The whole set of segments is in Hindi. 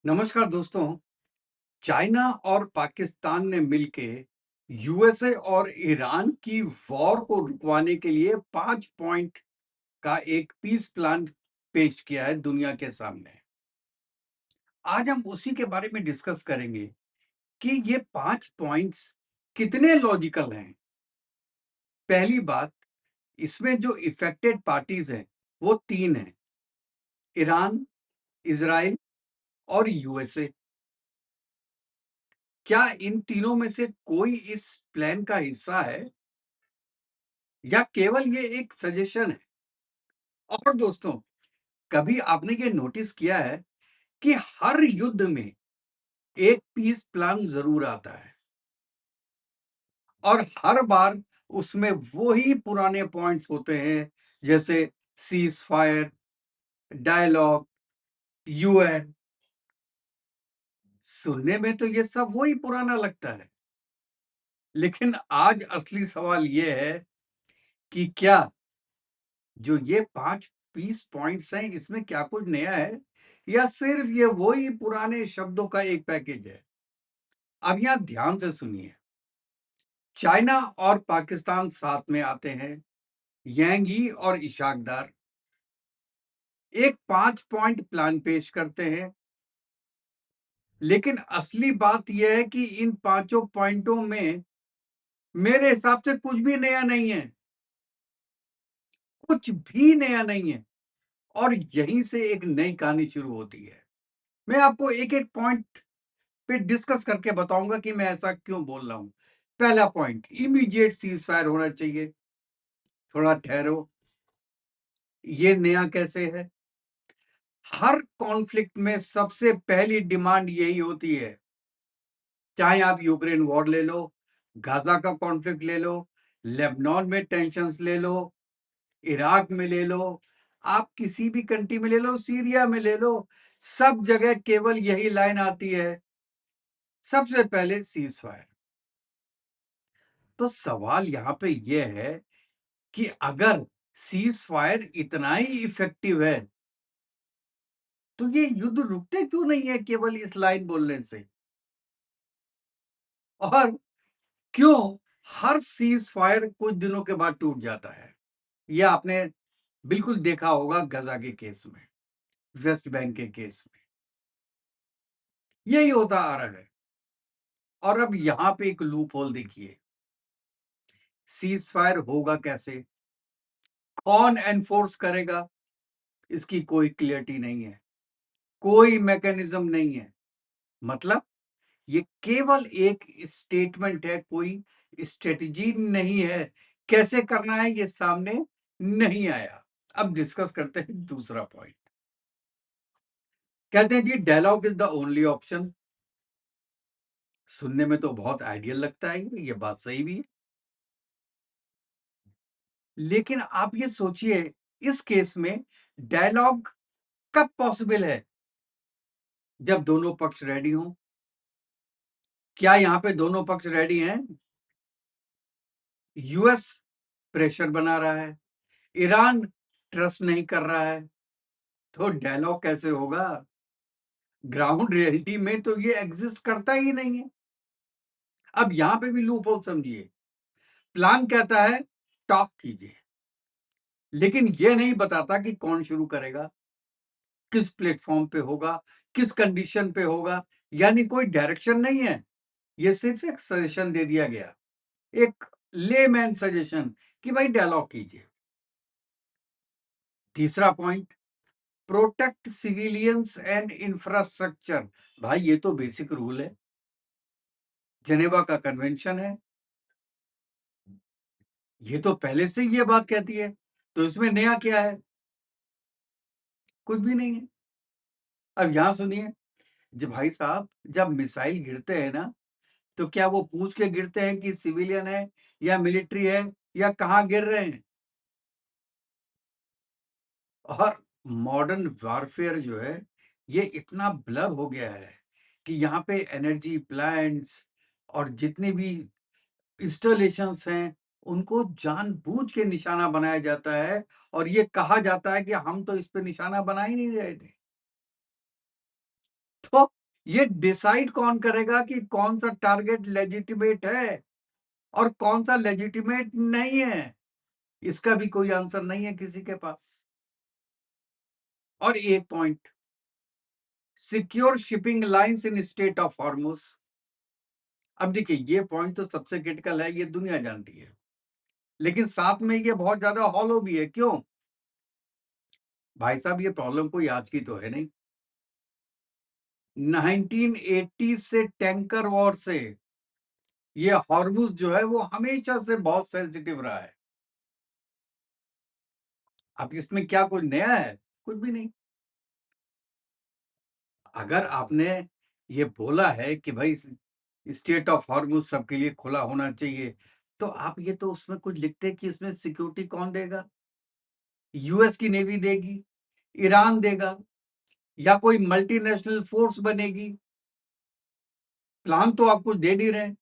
नमस्कार दोस्तों। चाइना और पाकिस्तान ने मिलके यूएसए और ईरान की वॉर को रुकवाने के लिए 5 पॉइंट का एक पीस प्लान पेश किया है दुनिया के सामने। आज हम उसी के बारे में डिस्कस करेंगे कि ये 5 पॉइंट्स कितने लॉजिकल हैं। पहली बात, इसमें जो इफेक्टेड पार्टीज हैं वो 3 हैं, ईरान, इजराइल और यूएसए। क्या इन तीनों में से कोई इस प्लान का हिस्सा है या केवल ये एक सजेशन है? और दोस्तों, कभी आपने ये नोटिस किया है कि हर युद्ध में एक पीस प्लान जरूर आता है और हर बार उसमें वो ही पुराने पॉइंट्स होते हैं, जैसे सीज फायर, डायलॉग, यूएन। सुनने में तो ये सब वही पुराना लगता है, लेकिन आज असली सवाल ये है कि क्या जो ये 5 पीस पॉइंट्स हैं, इसमें क्या कुछ नया है या सिर्फ ये वही पुराने शब्दों का एक पैकेज है? अब यहां ध्यान से सुनिए। चाइना और पाकिस्तान साथ में आते हैं, यांग यी और इशाकदार एक 5 पॉइंट प्लान पेश करते हैं, लेकिन असली बात यह है कि इन पांचों पॉइंटों में मेरे हिसाब से कुछ भी नया नहीं है, कुछ भी नया नहीं है। और यहीं से एक नई कहानी शुरू होती है। मैं आपको एक एक पॉइंट पे डिस्कस करके बताऊंगा कि मैं ऐसा क्यों बोल रहा हूं। पहला पॉइंट, इमीडिएट सीज फायर होना चाहिए। थोड़ा ठहरो, ये नया कैसे है? हर कॉन्फ्लिक्ट में सबसे पहली डिमांड यही होती है, चाहे आप यूक्रेन वॉर ले लो, गाजा का कॉन्फ्लिक्ट ले लो, लेबनान में टेंशंस ले लो, इराक में ले लो, आप किसी भी कंट्री में ले लो, सीरिया में ले लो, सब जगह केवल यही लाइन आती है, सबसे पहले सीज फायर। तो सवाल यहां पे यह है कि अगर सीज फायर इतना ही इफेक्टिव है, तो ये युद्ध रुकते क्यों नहीं है केवल इस लाइन बोलने से? और क्यों हर सीज फायर कुछ दिनों के बाद टूट जाता है? यह आपने बिल्कुल देखा होगा गजा के केस में, वेस्ट बैंक के केस में, यही होता आ रहा है। और अब यहां पे एक लूप होल देखिए, सीज फायर होगा कैसे, कौन एनफोर्स करेगा, इसकी कोई क्लियरिटी नहीं है, कोई मैकेनिज्म नहीं है। मतलब ये केवल एक स्टेटमेंट है, कोई स्ट्रेटजी नहीं है। कैसे करना है ये सामने नहीं आया। अब डिस्कस करते हैं दूसरा पॉइंट। कहते हैं जी, dialogue is the only option. सुनने में तो बहुत आइडियल लगता है, ये बात सही भी है। लेकिन आप ये सोचिए, इस केस में डायलॉग कब पॉसिबल है? जब दोनों पक्ष रेडी हों। क्या यहां पे दोनों पक्ष रेडी हैं? यूएस प्रेशर बना रहा है, ईरान ट्रस्ट नहीं कर रहा है, तो डायलॉग कैसे होगा? ग्राउंड रियलिटी में तो ये एग्जिस्ट करता ही नहीं है। अब यहां पे भी लूप होल समझिए। प्लान कहता है टॉक कीजिए, लेकिन ये नहीं बताता कि कौन शुरू करेगा, किस प्लेटफॉर्म पे होगा, किस कंडीशन पे होगा। यानी कोई डायरेक्शन नहीं है, ये सिर्फ एक सजेशन दे दिया गया, एक लेमैन सजेशन कि भाई डायलॉग कीजिए। तीसरा point, protect civilians and infrastructure. भाई ये तो बेसिक रूल है, जेनेवा का कन्वेंशन है, ये तो पहले से ही ये बात कहती है। तो इसमें नया क्या है? कुछ भी नहीं है। अब यहां सुनिए, जब भाई साहब जब मिसाइल गिरते हैं ना, तो क्या वो पूछ के गिरते हैं कि सिविलियन है या मिलिट्री है या कहाँ गिर रहे हैं? और मॉडर्न वॉरफेयर जो है, ये इतना ब्लर हो गया है कि यहाँ पे एनर्जी प्लांट्स और जितने भी इंस्टॉलेशंस हैं, उनको जानबूझ के निशाना बनाया जाता है और ये कहा जाता है कि हम तो इस पे निशाना बना ही नहीं रहे थे। तो ये डिसाइड कौन करेगा कि कौन-सा टारगेट लेजिटिमेट है और कौन-सा लेजिटिमेट नहीं है? इसका भी कोई आंसर नहीं है किसी के पास। और एक point, secure shipping lines in state of Hormuz. अब देखिए, ये पॉइंट तो सबसे क्रिटिकल है, ये दुनिया जानती है। लेकिन साथ में ये बहुत ज़्यादा हॉलो भी है, क्यों? भाई साहब, ये प्रॉब्लम कोई आज की तो है नहीं। 1980 से टैंकर वॉर से ये हॉर्मुज जो है वो हमेशा से बहुत सेंसिटिव रहा है। अब इसमें क्या कुछ नया है? कुछ भी नहीं। अगर आपने ये बोला है कि भाई स्टेट ऑफ हॉर्मुज सबके लिए खुला होना चाहिए, तो आप ये तो उसमें कुछ लिखते कि इसमें सिक्योरिटी कौन देगा? यूएस की नेवी देगी, ईरान देगा या कोई मल्टीनेशनल फोर्स बनेगी। प्लान तो आप कुछ दे नहीं रहे हैं,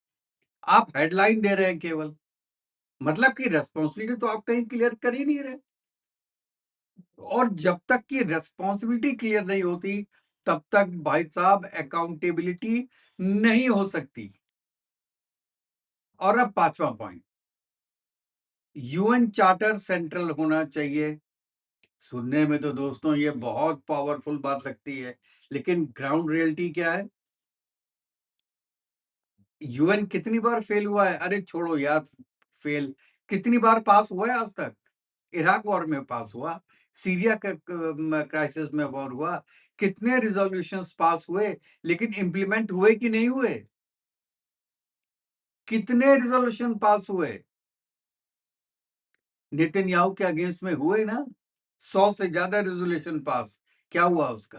आप हेडलाइन दे रहे हैं केवल। मतलब कि रिस्पांसिबिलिटी तो आप कहीं क्लियर कर ही नहीं रहे। और जब तक कि रिस्पांसिबिलिटी क्लियर नहीं होती, तब तक भाई साहब अकाउंटेबिलिटी नहीं हो सकती। और अब 5वां पॉइंट, यूएन चार्टर सेंट्रल होना चाहिए। सुनने में तो दोस्तों ये बहुत पावरफुल बात लगती है, लेकिन ग्राउंड रियलिटी क्या है? यूएन कितनी बार फेल हुआ है? अरे छोड़ो यार, फेल कितनी बार पास हुआ है आज तक? इराक वॉर में पास हुआ, सीरिया का क्राइसिस में वॉर हुआ, कितने रिजोल्यूशंस पास हुए, लेकिन इंप्लीमेंट हुए कि नहीं हुए? कितने रिजोल्यूशन पास हुए? नेतन्याहू के अगेंस्ट में हुए ना, 100 से ज्यादा रेजोल्यूशन पास। क्या हुआ उसका?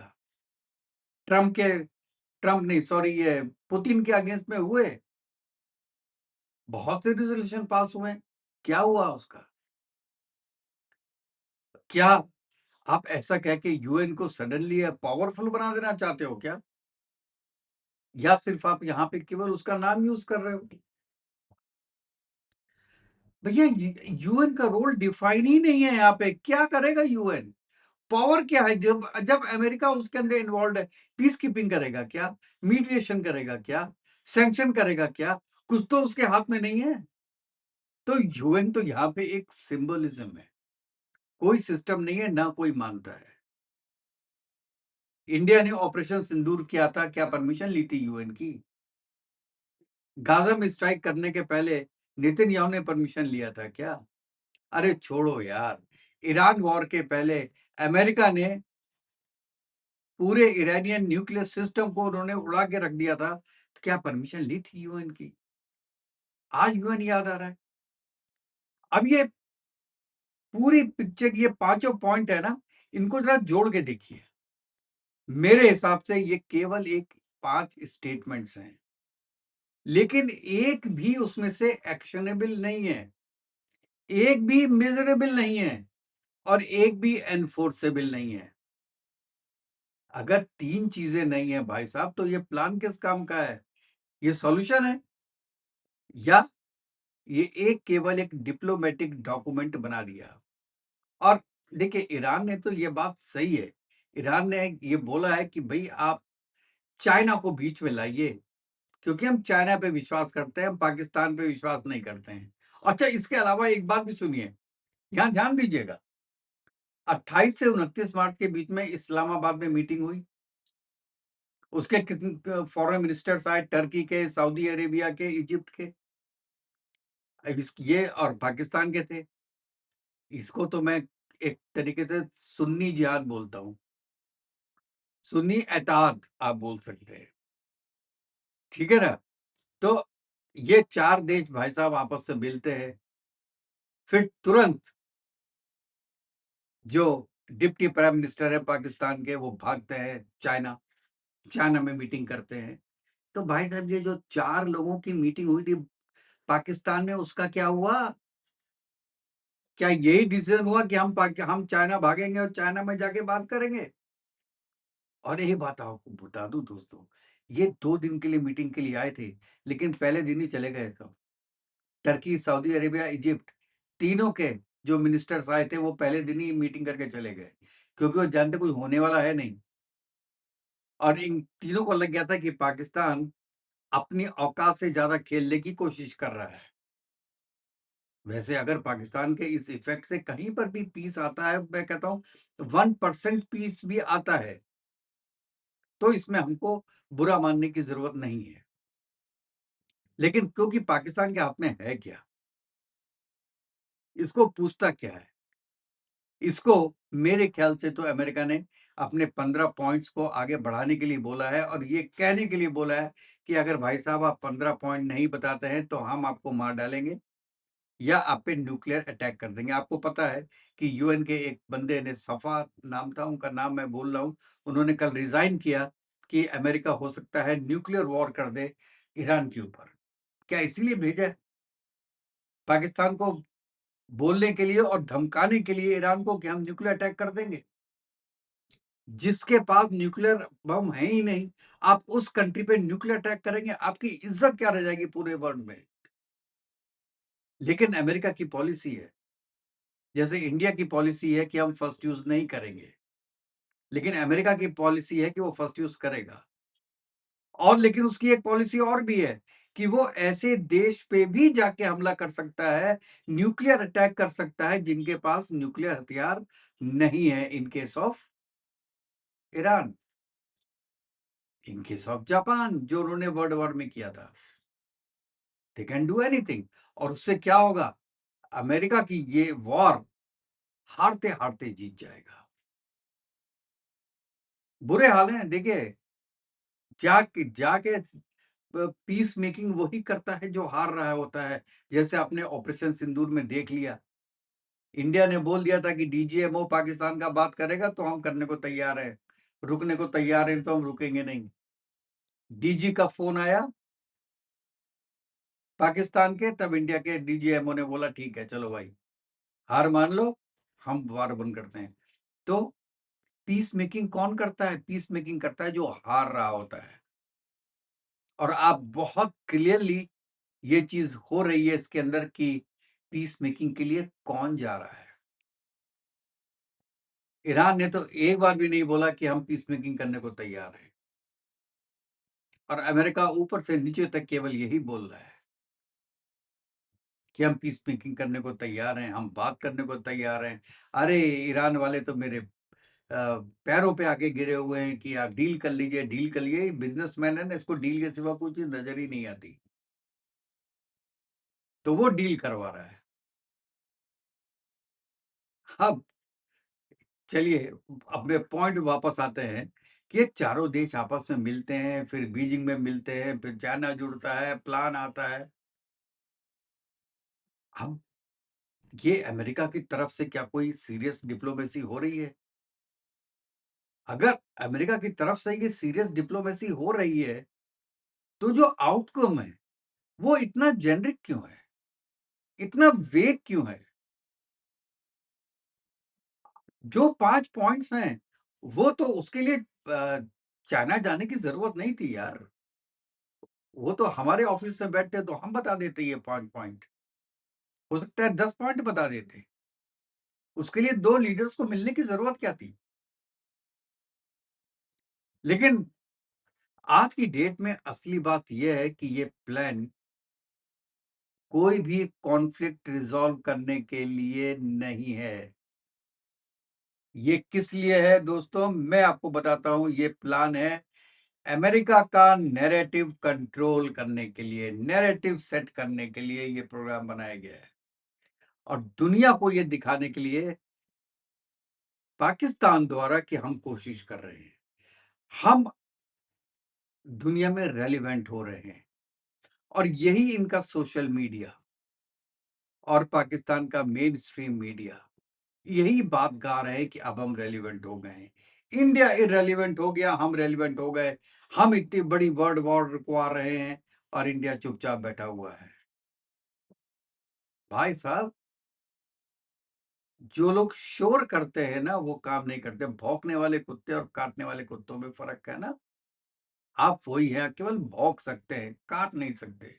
ट्रम्प नहीं, सॉरी, ये पुतिन के अगेंस्ट में हुए, बहुत से रेजोल्यूशन पास हुए। क्या हुआ उसका? क्या आप ऐसा कह के यूएन को सडनली पावरफुल बना देना चाहते हो क्या? या सिर्फ आप यहाँ पे केवल उसका नाम यूज कर रहे हो? भैया, यूएन का रोल डिफाइन ही नहीं है यहाँ पे। क्या करेगा यूएन? पावर क्या है? जब जब अमेरिका उसके अंदर इन्वॉल्व है, पीस कीपिंग करेगा क्या? मीडिएशन करेगा क्या? सैंक्शन करेगा क्या? कुछ तो उसके हाथ में नहीं है। तो यूएन तो यहाँ पे एक सिंबलिज्म है, कोई सिस्टम नहीं है, ना कोई मानता है। इंडिया ने ऑपरेशन सिंदूर किया था, क्या परमिशन ली थी यूएन की? गाजा में स्ट्राइक करने के पहले नेतन्याहू ने परमिशन लिया था क्या? अरे छोड़ो यार, ईरान वॉर के पहले अमेरिका ने पूरे इरानियन न्यूक्लियर सिस्टम को उन्होंने उड़ा के रख दिया था, तो क्या परमिशन ली थी यूएन की? आज यूएन याद आ रहा है। अब ये पूरी पिक्चर, ये पांचों पॉइंट है ना, इनको जरा जोड़ के देखिए। मेरे हिसाब से ये केवल एक 5 स्टेटमेंट्स हैं, लेकिन एक भी उसमें से एक्शनेबल नहीं है, एक भी मेजरेबल नहीं है और एक भी एनफोर्सेबल नहीं है। अगर 3 चीजें नहीं है भाई साहब, तो ये प्लान किस काम का है? ये सॉल्यूशन है या ये एक केवल एक डिप्लोमेटिक डॉक्यूमेंट बना दिया? और देखिए, ईरान ने तो ये बात सही है, ईरान ने ये बोला है कि भई आप चाइना को बीच में लाइए, क्योंकि हम चाइना पे विश्वास करते हैं, हम पाकिस्तान पे विश्वास नहीं करते हैं। अच्छा, इसके अलावा एक बात भी सुनिए, यहाँ ध्यान दीजिएगा, 28 से 29 मार्च के बीच में इस्लामाबाद में मीटिंग हुई। उसके कितने फॉरेन मिनिस्टर्स आए, टर्की के, सऊदी अरेबिया के, इजिप्ट के। अब ये और पाकिस्तान के थे। इसको तो मैं एक तरीके से सुन्नी जिहाद बोलता हूँ, सुन्नी एताद आप बोल सकते हैं। ठीक है ना? तो ये 4 देश भाई साहब आपस से मिलते हैं, फिर तुरंत जो डिप्टी प्राइम मिनिस्टर है पाकिस्तान के, वो भागते हैं चाइना, चाइना में मीटिंग करते हैं। तो भाई साहब, ये जो 4 लोगों की मीटिंग हुई थी पाकिस्तान में, उसका क्या हुआ? क्या यही डिसीजन हुआ कि हम चाइना भागेंगे और चाइना में जाके बात करेंगे? और एक बात आपको बता दूं दोस्तों, ये 2 दिन के लिए मीटिंग के लिए आए थे, लेकिन पहले दिन ही चले गए सब। टर्की, सऊदी अरेबिया, इजिप्ट, तीनों के जो मिनिस्टर्स आए थे, वो पहले दिन ही मीटिंग करके चले गए, क्योंकि वो जानते कुछ होने वाला है नहीं। और इन तीनों को लग गया था कि पाकिस्तान अपनी औकात से ज़्यादा खेलने की कोशिश कर रहा है। वैसे अगर पाकिस्तान के इस इफ़ेक्ट से कहीं पर भी पीस आता है, मैं कहता हूँ 1% पीस भी आता है, तो इसमें हमको बुरा मानने की ज़रूरत नहीं है। लेकिन क्योंकि पाकिस्तान के हाथ में है क्या? इसको पूछता क्या है? इसको मेरे ख़्याल से तो अमेरिका ने अपने 15 पॉइंट्स को आगे बढ़ाने के लिए बोला है और ये कहने के लिए बोला है कि अगर भाई साहब आप 15 पॉइंट नहीं बताते हैं, तो हम आपको मार डालेंगे या आप पे न्यूक्लियर अटैक कर देंगे। आपको पता है कि यूएन के एक बंदे ने सफ़ा नाम था, उनका नाम मैं भूल रहा हूँ, उन्होंने कल रिज़ाइन किया कि अमेरिका हो सकता है न्यूक्लियर वॉर कर दे ईरान के ऊपर। क्या इसीलिए भेजा है पाकिस्तान को बोलने के लिए और धमकाने के लिए ईरान को कि हम न्यूक्लियर अटैक कर देंगे? जिसके पास न्यूक्लियर बम है ही नहीं, आप उस कंट्री पे न्यूक्लियर अटैक करेंगे, आपकी इज़्ज़त क्या रह जाएगी पूरे वर्ल्ड में? लेकिन अमेरिका की पॉलिसी है, जैसे इंडिया की पॉलिसी है कि हम फर्स्ट यूज़ नहीं करेंगे, लेकिन अमेरिका की पॉलिसी है कि वो फर्स्ट यूज़ करेगा। और लेकिन उसकी एक पॉलिसी और भी है कि वो ऐसे देश पे भी जाके हमला कर सकता है, न्यूक्लियर अटैक कर सकता है जिनके पास न्यूक्लियर हथियार नहीं है, in case of Iran, in case of Japan जो उन्होंने वर्ल्ड वॉर में किया था। दे कैन डू एनीथिंग और उससे क्या होगा? अमेरिका की ये वॉर हारते-हारते जीत जाएगा। बुरे हाल हैं, देखिए जाके जाके पीस मेकिंग वही करता है जो हार रहा होता है। जैसे आपने ऑपरेशन सिंदूर में देख लिया, इंडिया ने बोल दिया था कि डीजीएमओ पाकिस्तान का बात करेगा तो हम करने को तैयार हैं, रुकने को तैयार हैं तो हम रुकेंगे नहीं। डीजी का फ़ोन आया पाकिस्तान के, तब इंडिया के डीजीएमओ ने बोला ठीक है चलो भाई, हार मान लो, हम वार बंद करते हैं। तो पीस मेकिंग कौन करता है? पीस मेकिंग करता है जो हार रहा होता है। और आप बहुत क्लियरली ये चीज़ हो रही है इसके अंदर कि पीस मेकिंग के लिए कौन जा रहा है। ईरान ने तो एक बार भी नहीं बोला कि हम पीस मेकिंग करने को तैयार हैं और अमेरिका ऊपर से नीचे तक केवल यही बोल रहा है कि हम पीस मेकिंग करने को तैयार हैं, हम बात करने को तैयार हैं। अरे! ईरान वाले तो मेरे पैरों पे आके गिरे हुए हैं कि आप डील कर लीजिए, डील कर लीजिए। बिज़नेसमैन है ना, इसको डील के सिवा कोई चीज़ नज़र ही नहीं आती। तो वो डील करवा रहा है। अब चलिए अपने पॉइंट वापस आते हैं कि ये चारों देश आपस में मिलते हैं, फिर बीजिंग में मिलते हैं, फिर चाइना जुड़ता है, प्लान आता है। अब ये अमेरिका की तरफ से क्या कोई सीरियस डिप्लोमेसी हो रही है? अगर अमेरिका की तरफ से ये सीरियस डिप्लोमेसी हो रही है, तो जो आउटकम है, वो इतना जेनेरिक क्यों है? इतना वेग क्यों है? जो 5 पॉइंट्स हैं, वो तो उसके लिए चाइना जाने की ज़रूरत नहीं थी यार। वो तो हमारे ऑफ़िस में बैठते तो हम बता देते ये 5 पॉइंट। हो सकता है 10 पॉइंट बता देते। उसके लिए 2 लीडर्स को मिलने की ज़रूरत क्या थी? लेकिन आज की डेट में असली बात ये है कि ये प्लान कोई भी कॉन्फ्लिक्ट रिज़ॉल्व करने के लिए नहीं है। ये किस लिए है दोस्तों? मैं आपको बताता हूँ, ये प्लान है अमेरिका का नैरेटिव कंट्रोल करने के लिए, नैरेटिव सेट करने के लिए ये प्रोग्राम बनाया गया है और दुनिया को ये दिखाने के लिए पाकिस्तान द्वारा कि हम कोशिश कर रहे हैं। हम दुनिया में रेलेवेंट हो रहे हैं और यही इनका सोशल मीडिया और पाकिस्तान का मेन स्ट्रीम मीडिया यही बात गा रहे हैं कि अब हम रेलेवेंट हो गए हैं। इंडिया इर्रेलेवेंट हो गया, हम रेलेवेंट हो गए। हम इतनी बड़ी वर्ल्ड वॉर रुकवा रहे हैं और इंडिया चुपचाप बैठा हुआ है। भाई साहब, जो लोग शोर करते हैं ना, वो काम नहीं करते। भौंकने वाले कुत्ते और काटने वाले कुत्तों में फ़र्क है ना? आप वही हैं, केवल भौंक सकते हैं, काट नहीं सकते।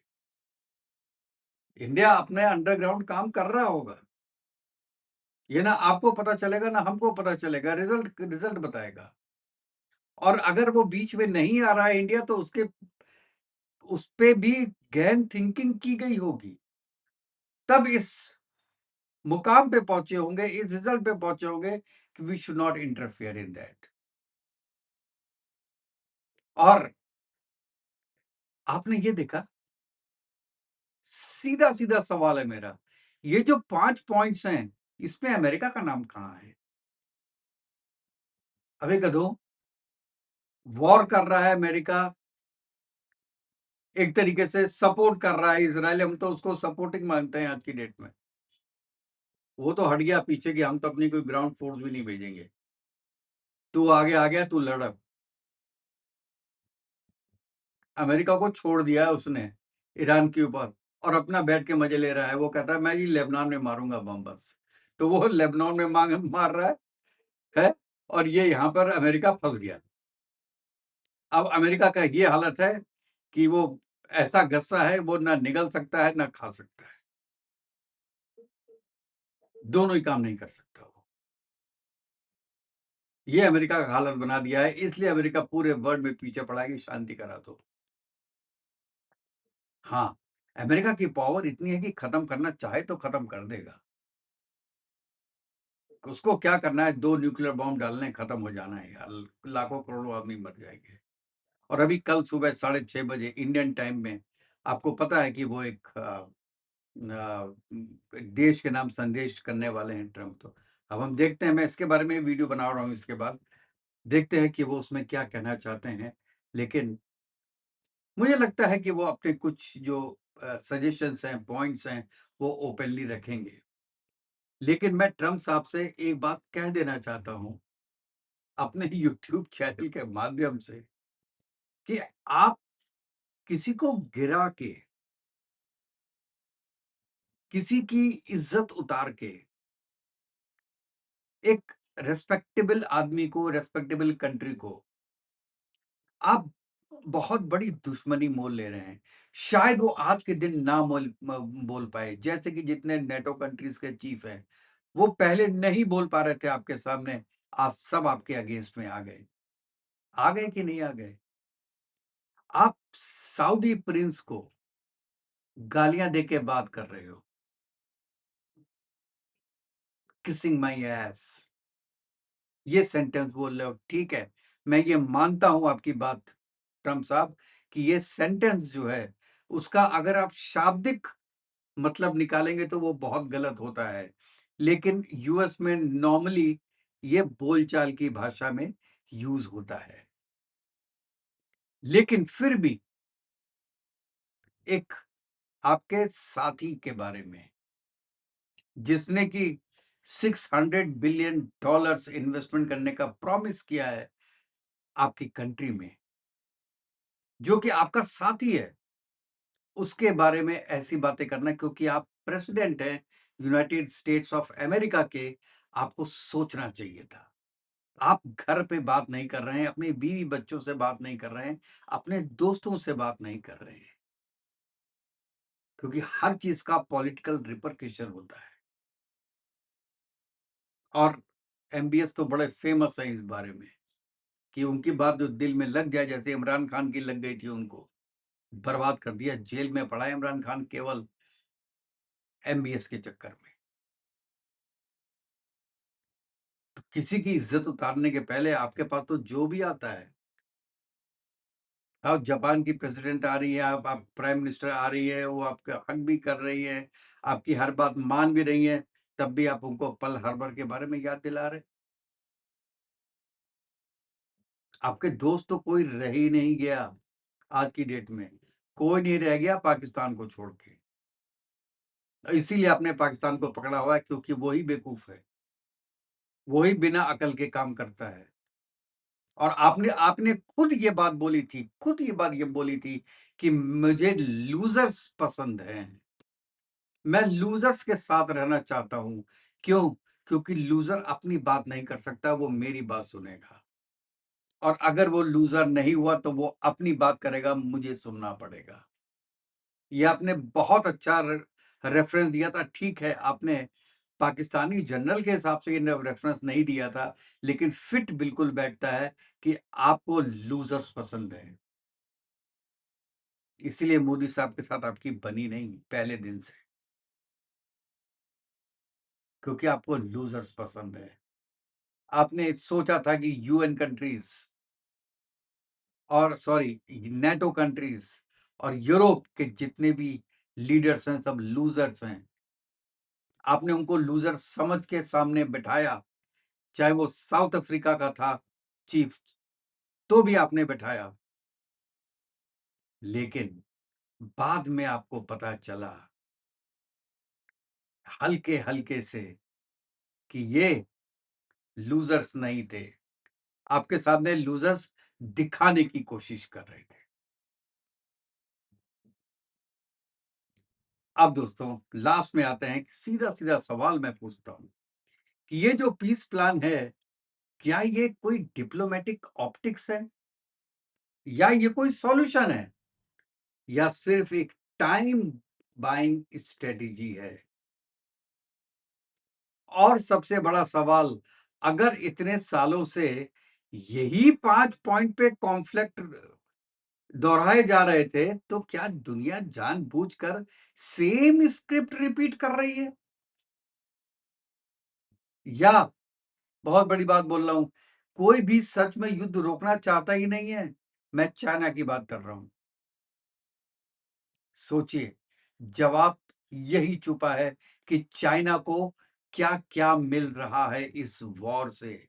इंडिया अपने अंडरग्राउंड काम कर रहा होगा। ये ना आपको पता चलेगा, ना हमको पता चलेगा, रिज़ल्ट रिज़ल्ट बताएगा। और अगर वो बीच में नहीं आ रहा है इंडिया तो उसपे भी गहन थिंकिंग की गई होगी। तब इस मुकाम पे पहुँचे होंगे, इस रिज़ल्ट पे पहुँचे होंगे कि we should not interfere in that. और आपने ये देखा, सीधा-सीधा सवाल है मेरा, ये जो 5 पॉइंट्स हैं, इसमें अमेरिका का नाम कहाँ है? अबे गधों, वॉर कर रहा है अमेरिका, एक तरीके से सपोर्ट कर रहा है इज़राइल, हम तो उसको सपोर्टिंग मानते हैं आज की डेट में। वो तो हट गया पीछे कि हम तो अपनी कोई ग्राउंड फ़ोर्स भी नहीं भेजेंगे। तू आगे आ गया, तू लड़ अब। अमेरिका को छोड़ दिया है उसने, ईरान के ऊपर, और अपना बैठ के मज़े ले रहा है। वो कहता है मैं जी लेबनान में मारूँगा बम बस। तो वो लेबनान में मार रहा है? और ये यहाँ पर अमेरिका फँस गया। अब अमेरिका का ये हालत है कि वो ऐसा गस्सा है, वो ना निगल सकता है, ना खा सकता है। दोनों ही काम नहीं कर सकता वो। ये अमेरिका का हालत बना दिया है, इसलिए अमेरिका पूरे वर्ल्ड में पीछे पड़ा है कि शांति करा दो। हाँ, अमेरिका की पावर इतनी है कि खत्म करना चाहे तो खत्म कर देगा। उसको क्या करना है, 2 न्यूक्लियर बॉम्ब डालने, खत्म हो जाना है यार, लाखों करोड़ों आदमी मर जाएँगे। और अभी कल सुबह 6:30 बजे इंडियन टाइम में आपको पता है कि वो एक देश के नाम संदेश करने वाले हैं ट्रम्प तो। अब हम देखते हैं, मैं इसके बारे में वीडियो बना रहा हूँ इसके बाद। देखते हैं कि वो उसमें क्या कहना चाहते हैं। लेकिन मुझे लगता है कि वो अपने कुछ जो सजेशंस हैं, पॉइंट्स हैं, वो ओपनली रखेंगे। लेकिन मैं ट्रम्प साहब से एक बात कह देना चाहता हूँ, अपने यूट्यूब चैनल के माध्यम से, कि आप किसी को गिरा के, किसी की इज़्ज़त उतार के, एक रिस्पेक्टेबल आदमी को, रिस्पेक्टेबल कंट्री को आप बहुत बड़ी दुश्मनी मोल ले रहे हैं। शायद वो आज के दिन ना बोल पाए, जैसे कि जितने नेटो कंट्रीज़ के चीफ हैं, वो पहले नहीं बोल पा रहे थे आपके सामने, आज सब आपके अगेंस्ट में आ गए। आ गए कि नहीं आ गए? आप सऊदी प्रिंस को गालियाँ दे के बात कर रहे हो, किसिंग माय ऐस, ये सेंटेंस बोल रहे हो, ठीक है। मैं ये मानता हूँ आपकी बात ट्रम्प साहब, कि ये सेंटेंस जो है, उसका अगर आप शाब्दिक मतलब निकालेंगे तो वो बहुत गलत होता है। लेकिन यूएस में नॉर्मली ये बोलचाल की भाषा में यूज़ होता है। लेकिन फिर भी एक आपके साथी के बारे में, जिसने कि $600 बिलियन इन्वेस्टमेंट करने का प्रॉमिस किया है आपकी कंट्री में, जो कि आपका साथी है, उसके बारे में ऐसी बातें करना, क्योंकि आप प्रेसिडेंट हैं यूनाइटेड स्टेट्स ऑफ अमेरिका के, आपको सोचना चाहिए था। आप घर पे बात नहीं कर रहे हैं, अपनी बीवी-बच्चों से बात नहीं कर रहे हैं, अपने दोस्तों से बात नहीं कर रहे हैं, क्योंकि हर चीज़ का पॉलिटिकल रिपरकशन होता है। और एमबीएस तो बड़े फेमस हैं इस बारे में, कि उनकी बात जो दिल में लग जाए, जैसे इमरान खान की लग गई थी उनको, बर्बाद कर दिया, जेल में पड़ा है इमरान खान केवल एमबीएस के चक्कर में। तो किसी की इज़्ज़त उतारने के पहले आपके पास तो जो भी आता है, आप जापान की प्रेसिडेंट आ रही है, आप प्राइम मिनिस्टर आ रही है, वो आपका हग भी कर रही है, आपकी हर बात मान भी रही हैं, तब भी आप उनको पर्ल हार्बर के बारे में याद दिला रहे हैं। आपके दोस्त तो कोई रह ही नहीं गया आज की डेट में, कोई नहीं रह गया पाकिस्तान को छोड़ के। इसीलिए आपने पाकिस्तान को पकड़ा हुआ है, क्योंकि वो ही बेवकूफ़ है, वो ही बिना अकल के काम करता है। और आपने आपने खुद ये बात बोली थी, खुद ये बात ये बोली थी कि मुझे लूज़र्स पसंद हैं। मैं लूज़र्स के साथ रहना चाहता हूँ। क्यों? क्योंकि लूज़र अपनी बात नहीं कर सकता, वो मेरी बात सुनेगा। और अगर वो लूज़र नहीं हुआ तो वो अपनी बात करेगा, मुझे सुनना पड़ेगा। ये आपने बहुत अच्छा रेफ़रेंस दिया था। ठीक है, आपने पाकिस्तानी जनरल के हिसाब से ये रेफरेंस नहीं दिया था, लेकिन फिट बिल्कुल बैठता है कि आपको लूज़र्स पसंद हैं। इसीलिए मोदी साहब के साथ आपकी बनी नहीं पहले दिन से, क्योंकि आपको लूज़र्स पसंद हैं। आपने सोचा था कि यूएन कंट्रीज़ और सॉरी नेटो कंट्रीज़ और यूरोप के जितने भी लीडर्स हैं, सब लूज़र्स हैं। आपने उनको लूज़र समझ के सामने बिठाया, चाहे वो साउथ अफ्रीका का था चीफ, तो भी आपने बिठाया। लेकिन बाद में आपको पता चला, हल्के-हल्के से, कि ये लूज़र्स नहीं थे। आपके सामने लूज़र्स दिखाने की कोशिश कर रहे थे। अब दोस्तों लास्ट में आते हैं, सीधा-सीधा सवाल मैं पूछता हूँ कि ये जो पीस प्लान है, क्या ये कोई डिप्लोमैटिक ऑप्टिक्स है? या ये कोई सॉल्यूशन है? या सिर्फ एक टाइम बाइंग स्ट्रेटजी है? और सबसे बड़ा सवाल, अगर इतने सालों से यही 5 पॉइंट पे कॉन्फ्लिक्ट दोहराए जा रहे थे, तो क्या दुनिया जानबूझकर सेम स्क्रिप्ट रिपीट कर रही है? या बहुत बड़ी बात बोल रहा हूँ, कोई भी सच में युद्ध रोकना चाहता ही नहीं है? मैं चाइना की बात कर रहा हूँ। सोचिए, जवाब यही छुपा है कि चाइना को क्या-क्या मिल रहा है इस वॉर से।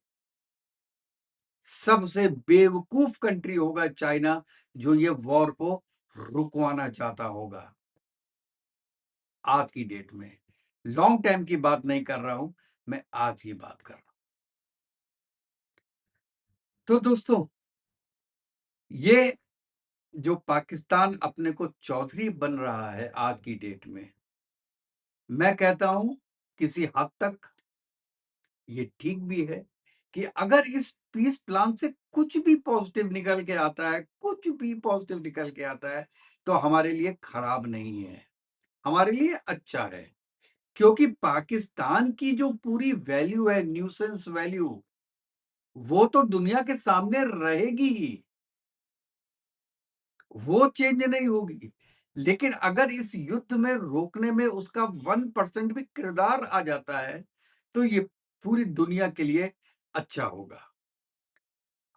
सबसे बेवकूफ कंट्री होगा चाइना, जो ये वॉर को रुकवाना चाहता होगा, आज की डेट में। लॉन्ग टाइम की बात नहीं कर रहा हूं, मैं आज की बात कर रहा हूं। तो दोस्तों, ये जो पाकिस्तान अपने को चौधरी बन रहा है आज की डेट में, मैं कहता हूं किसी हद तक ये ठीक भी है कि अगर इस पीस प्लान से कुछ भी पॉजिटिव निकल के आता है, कुछ भी पॉजिटिव निकल के आता है, तो हमारे लिए खराब नहीं है, हमारे लिए अच्छा है। क्योंकि पाकिस्तान की जो पूरी वैल्यू है, न्यूसेंस वैल्यू, वो तो दुनिया के सामने रहेगी ही, वो चेंज नहीं होगी। लेकिन अगर इस युद्ध में रोकने में उसका 1% भी किरदार आ जाता है, तो ये पूरी दुनिया के लिए अच्छा होगा।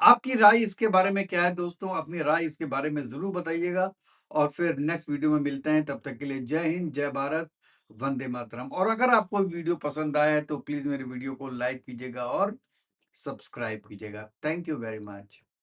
आपकी राय इसके बारे में क्या है दोस्तों? अपनी राय इसके बारे में ज़रूर बताइएगा और फिर नेक्स्ट वीडियो में मिलते हैं। तब तक के लिए जय हिंद, जय भारत, वंदे मातरम। और अगर आपको वीडियो पसंद आया है तो प्लीज़ मेरे वीडियो को लाइक कीजिएगा और सब्सक्राइब कीजिएगा। Thank you very much.